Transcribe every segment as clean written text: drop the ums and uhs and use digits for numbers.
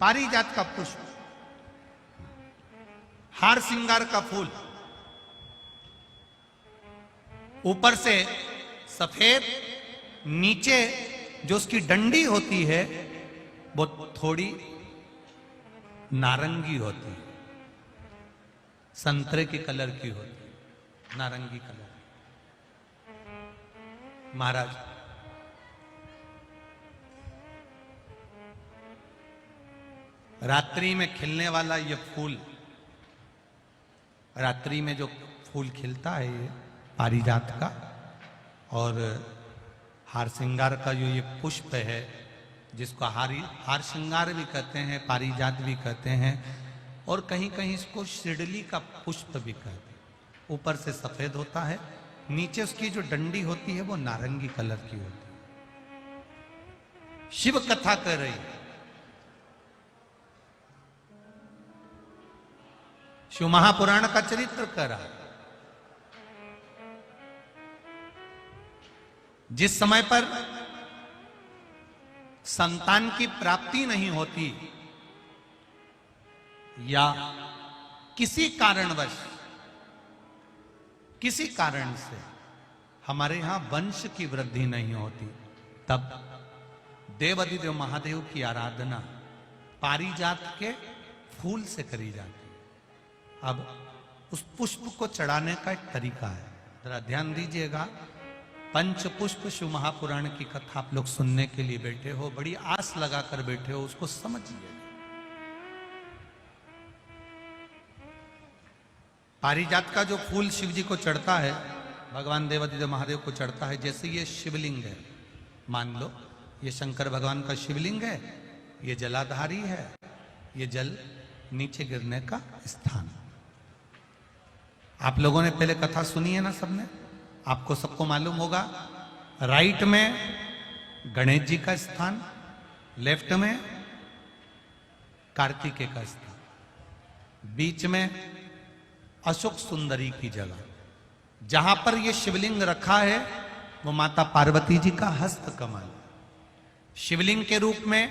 पारिजात का पुष्प, हार श्रृंगार का फूल, ऊपर से सफेद, नीचे जो उसकी डंडी होती है वो थोड़ी नारंगी होती है, संतरे के कलर की होती है, नारंगी कलर। महाराज रात्रि में खिलने वाला ये फूल, रात्रि में जो फूल खिलता है ये पारिजात का, और हार श्रृंगार का जो ये पुष्प है जिसको हार श्रृंगार भी कहते हैं, पारिजात भी कहते हैं, और कहीं कहीं इसको शिरडली का पुष्प भी कहते हैं। ऊपर से सफेद होता है, नीचे उसकी जो डंडी होती है वो नारंगी कलर की होती है। शिव कथा कर रही है, शिव महापुराण का चरित्र कर रहा है। जिस समय पर संतान की प्राप्ति नहीं होती या किसी कारणवश, किसी कारण से हमारे यहां वंश की वृद्धि नहीं होती, तब देवाधिदेव महादेव की आराधना पारिजात के फूल से करी जाती है। अब उस पुष्प को चढ़ाने का एक तरीका है, जरा ध्यान दीजिएगा। पंच पुष्प शिव महापुराण की कथा आप लोग सुनने के लिए बैठे हो, बड़ी आस लगाकर बैठे हो, उसको समझिए। पारिजात का जो फूल शिव जी को चढ़ता है, भगवान देवाधिदेव महादेव को चढ़ता है, जैसे ये शिवलिंग है, मान लो ये शंकर भगवान का शिवलिंग है, ये जलाधारी है, ये जल नीचे गिरने का स्थान। आप लोगों ने पहले कथा सुनी है ना सबने, आपको सबको मालूम होगा। राइट में गणेश जी का स्थान, लेफ्ट में कार्तिकेय का स्थान, बीच में अशोक सुंदरी की जगह। जहां पर यह शिवलिंग रखा है वो माता पार्वती जी का हस्त कमल, शिवलिंग के रूप में,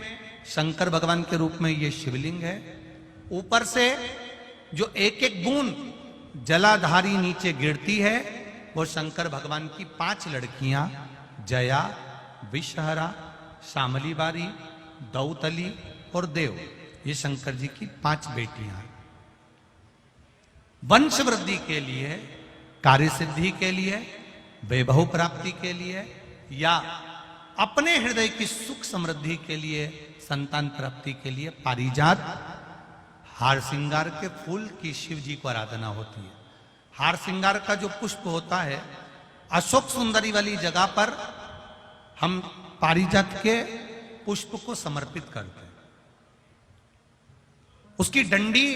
शंकर भगवान के रूप में यह शिवलिंग है। ऊपर से जो एक एक बूंद जलाधारी नीचे गिरती है वो शंकर भगवान की 5 लड़कियां, जया, विषहरा, शामली बारी, दौतली और देव, ये शंकर जी की 5 बेटियां हैं। वंश वृद्धि के लिए, कार्य सिद्धि के लिए, वैभव प्राप्ति के लिए, या अपने हृदय की सुख समृद्धि के लिए, संतान प्राप्ति के लिए पारिजात हार श्रृंगार के फूल की शिव जी को आराधना होती है। हार श्रृंगार का जो पुष्प होता है, अशोक सुंदरी वाली जगह पर हम पारिजात के पुष्प को समर्पित करते हैं। उसकी डंडी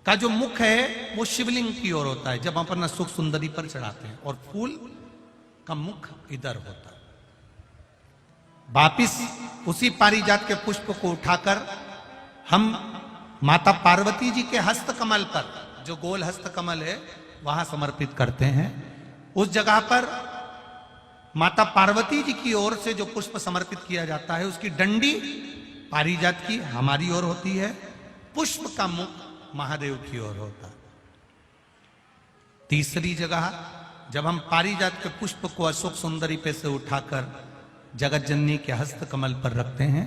का जो मुख है वो शिवलिंग की ओर होता है जब हम अपना अशोक सुंदरी पर चढ़ाते हैं, और फूल का मुख इधर होता है। वापिस उसी पारिजात के पुष्प को उठाकर हम माता पार्वती जी के हस्त कमल पर, जो गोल हस्त कमल है, वहां समर्पित करते हैं। उस जगह पर माता पार्वती जी की ओर से जो पुष्प समर्पित किया जाता है, उसकी डंडी पारिजात की हमारी ओर होती है, पुष्प का मुख महादेव की ओर होता है। तीसरी जगह जब हम पारिजात के पुष्प को अशोक सुंदरी पे से उठाकर जगत जननी के हस्त कमल पर रखते हैं,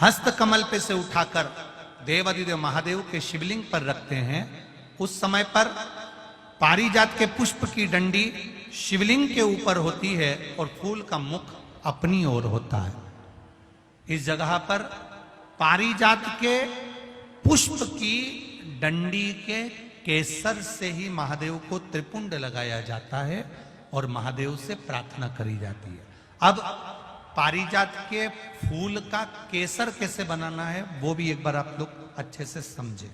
हस्त कमल पे से उठाकर देवाधिदेव महादेव के शिवलिंग पर रखते हैं, उस समय पर पारिजात के पुष्प की डंडी शिवलिंग के ऊपर होती है और फूल का मुख अपनी ओर होता है। इस जगह पर पारिजात के पुष्प की डंडी के केसर से ही महादेव को त्रिपुंड लगाया जाता है और महादेव से प्रार्थना करी जाती है। अब पारिजात के फूल का केसर कैसे बनाना है वो भी एक बार आप लोग अच्छे से समझे।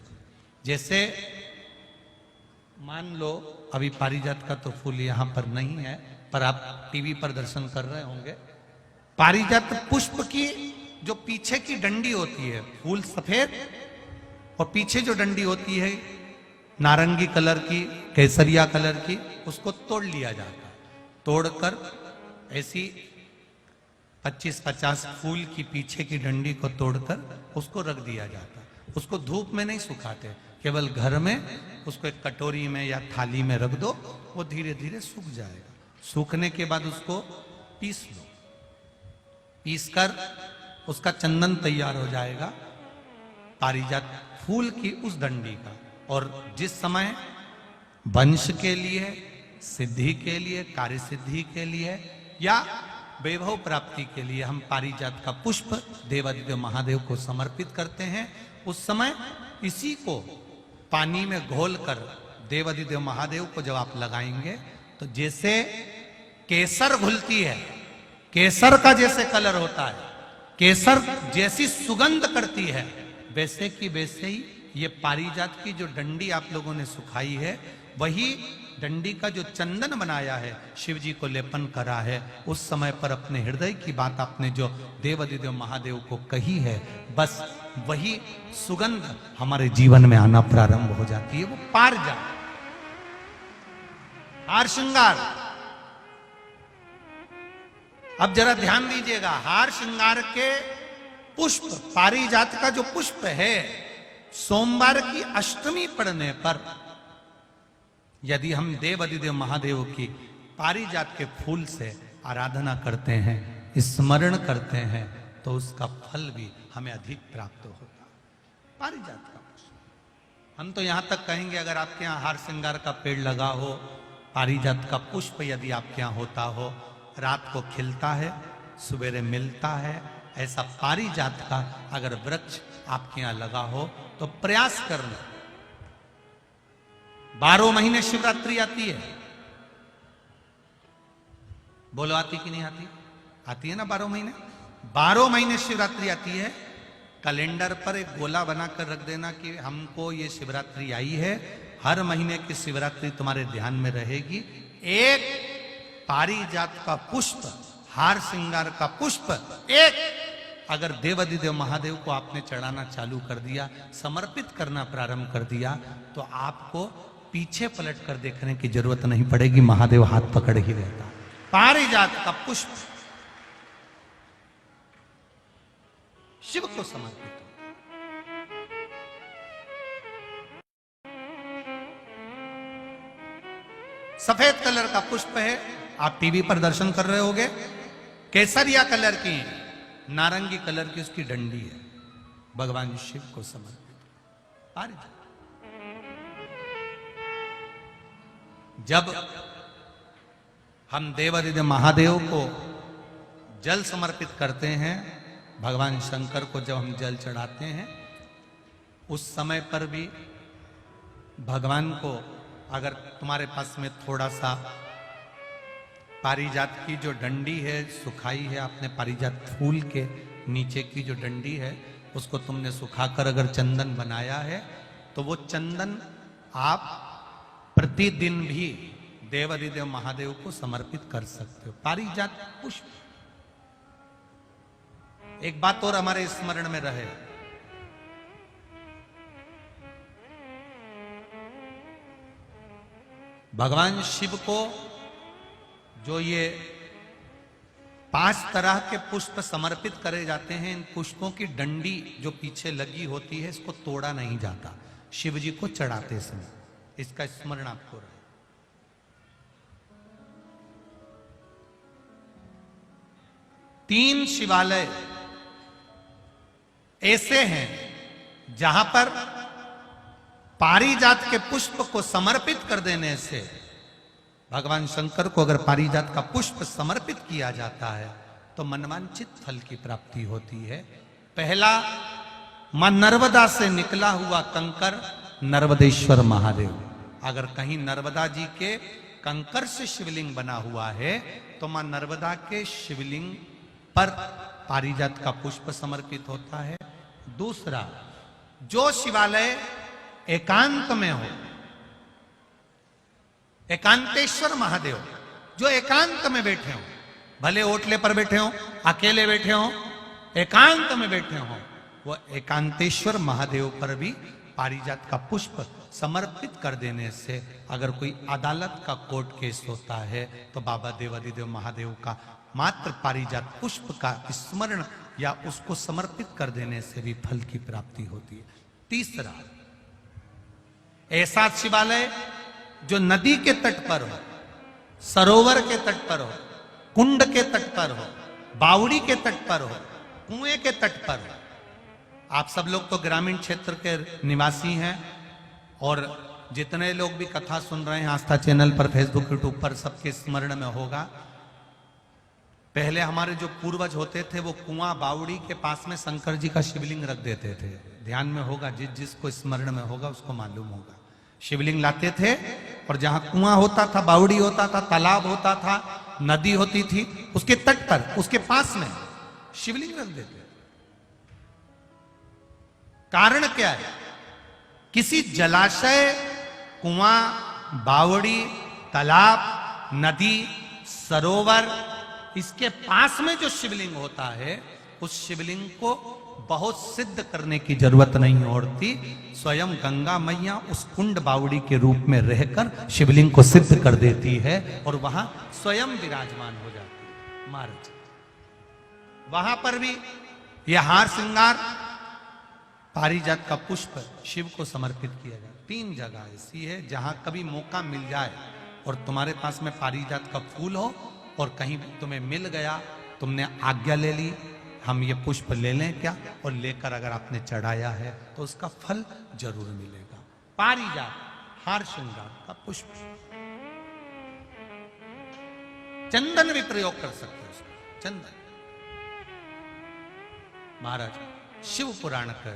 जैसे मान लो अभी पारिजात का तो फूल यहां पर नहीं है, पर आप टीवी पर दर्शन कर रहे होंगे। पारिजात पुष्प की जो पीछे की डंडी होती है, फूल सफेद और पीछे जो डंडी होती है नारंगी कलर की, केसरिया कलर की, उसको तोड़ लिया जाता है। तोड़कर ऐसी 25-50 फूल की पीछे की डंडी को तोड़कर उसको रख दिया जाता। उसको धूप में नहीं सुखाते, केवल घर में उसको एक कटोरी में या थाली में रख दो, वो धीरे धीरे सूख जाएगा। सूखने के बाद उसको पीस लो, पीसकर उसका चंदन तैयार हो जाएगा पारिजात फूल की उस डंडी का। और जिस समय वंश के लिए, सिद्धि के लिए, कार्य सिद्धि के लिए या वैभव प्राप्ति के लिए हम पारिजात का पुष्प देवादिदेव महादेव को समर्पित करते हैं, उस समय इसी को पानी में घोलकर देवादिदेव महादेव को जब आप लगाएंगे तो जैसे केसर घुलती है, केसर का जैसे कलर होता है, केसर जैसी सुगंध करती है, वैसे की वैसे ही ये पारिजात की जो डंडी आप लोगों ने सुखाई है, वही डंडी का जो चंदन बनाया है, शिव जी को लेपन करा है, उस समय पर अपने हृदय की बात आपने जो देवादिदेव महादेव को कही है, बस वही सुगंध हमारे जीवन में आना प्रारंभ हो जाती है। वो पारिजात हार श्रृंगार। अब जरा ध्यान दीजिएगा, हार श्रृंगार के पुष्प, पारिजात का जो पुष्प है, सोमवार की अष्टमी पड़ने पर यदि हम देवादिदेव महादेव की पारिजात के फूल से आराधना करते हैं, स्मरण करते हैं, तो उसका फल भी हमें अधिक प्राप्त होता है। पारिजात का पुष्प, हम तो यहां तक कहेंगे अगर आपके यहां हार श्रृंगार का पेड़ लगा हो, पारिजात का पुष्प यदि आपके यहां होता हो, रात को खिलता है, सवेरे मिलता है, ऐसा पारिजात का अगर वृक्ष आपके यहां लगा हो तो प्रयास करना। 12 महीने शिवरात्रि आती है, बोलो आती कि नहीं आती? आती है ना 12 महीने। 12 महीने शिवरात्रि आती है। कैलेंडर पर एक गोला बनाकर रख देना कि हमको ये शिवरात्रि आई है, हर महीने की शिवरात्रि तुम्हारे ध्यान में रहेगी। एक पारिजात का पुष्प, हार श्रृंगार का पुष्प, एक अगर देवादिदेव महादेव को आपने चढ़ाना चालू कर दिया, समर्पित करना प्रारंभ कर दिया, तो आपको पीछे पलट कर देखने की जरूरत नहीं पड़ेगी, महादेव हाथ पकड़ ही रहता। पारिजात का पुष्प शिव को समर्पित हो। सफेद कलर का पुष्प है, आप टीवी पर दर्शन कर रहे होंगे, केसरिया कलर की, नारंगी कलर की उसकी डंडी है, भगवान शिव को समर्पित पारिजात। जब हम देवादिदेव महादेव को जल समर्पित करते हैं, भगवान शंकर को जब हम जल चढ़ाते हैं, उस समय पर भी भगवान को, अगर तुम्हारे पास में थोड़ा सा पारिजात की जो डंडी है सुखाई है, आपने पारिजात फूल के नीचे की जो डंडी है उसको तुमने सुखाकर अगर चंदन बनाया है, तो वो चंदन आप प्रतिदिन भी देवादिदेव महादेव को समर्पित कर सकते हो। पारिजात पुष्प। एक बात और हमारे स्मरण में रहे, भगवान शिव को जो ये 5 तरह के पुष्प समर्पित करे जाते हैं, इन पुष्पों की डंडी जो पीछे लगी होती है, इसको तोड़ा नहीं जाता शिव जी को चढ़ाते समय। इसका स्मरण आपको रहे। तीन शिवालय ऐसे हैं जहां पर पारिजात के पुष्प को समर्पित कर देने से, भगवान शंकर को अगर पारिजात का पुष्प समर्पित किया जाता है तो मनवांचित फल की प्राप्ति होती है। पहला, मां नर्मदा से निकला हुआ कंकर नर्मदेश्वर महादेव। अगर कहीं नर्मदा जी के कंकर से शिवलिंग बना हुआ है तो मां नर्मदा के शिवलिंग पर पारिजात का पुष्प समर्पित होता है। दूसरा, जो शिवालय एकांत में हो, एकांतेश्वर महादेव जो एकांत में बैठे हो, भले ओटले पर बैठे हो, अकेले बैठे हो, एकांत में बैठे हो, वो एकांतेश्वर महादेव पर भी पारिजात का पुष्प समर्पित कर देने से, अगर कोई अदालत का कोर्ट केस होता है तो बाबा देवादिदेव महादेव का मात्र पारिजात पुष्प का स्मरण या उसको समर्पित कर देने से भी फल की प्राप्ति होती है। तीसरा, ऐसा शिवालय जो नदी के तट पर हो, सरोवर के तट पर हो, कुंड के तट पर हो, बावड़ी के तट पर हो, कुएं के तट पर हो। आप सब लोग तो ग्रामीण क्षेत्र के निवासी हैं और जितने लोग भी कथा सुन रहे हैं आस्था चैनल पर, फेसबुक, यूट्यूब पर, सबके स्मरण में होगा, पहले हमारे जो पूर्वज होते थे वो कुआं बावड़ी के पास में शंकर जी का शिवलिंग रख देते थे। ध्यान में होगा, जिसको स्मरण में होगा उसको मालूम होगा। शिवलिंग लाते थे और जहां कुआं होता था, बावड़ी होता था, तालाब होता था, नदी होती थी, उसके तट पर, उसके पास में शिवलिंग रख देते। कारण क्या है? किसी जलाशय, कुआं, बावड़ी, तालाब, नदी, सरोवर, इसके पास में जो शिवलिंग होता है, उस शिवलिंग को बहुत सिद्ध करने की जरूरत नहीं होती। स्वयं गंगा मैया उस कुंड बावड़ी के रूप में रहकर शिवलिंग को सिद्ध कर देती है और वहां स्वयं विराजमान हो जाती है महाराज। वहां पर भी यह हार श्रृंगार पारिजात का पुष्प शिव को समर्पित किया जाए। 3 जगह ऐसी है जहां कभी मौका मिल जाए और तुम्हारे पास में पारिजात का फूल हो और कहीं तुम्हें मिल गया, तुमने आज्ञा ले ली, हम ये पुष्प ले लें क्या, और लेकर अगर आपने चढ़ाया है तो उसका फल जरूर मिलेगा। पारिजात, हार श्रृंगार का पुष्प। चंदन भी प्रयोग कर सकते हो उसको, चंदन। महाराज शिव पुराण कर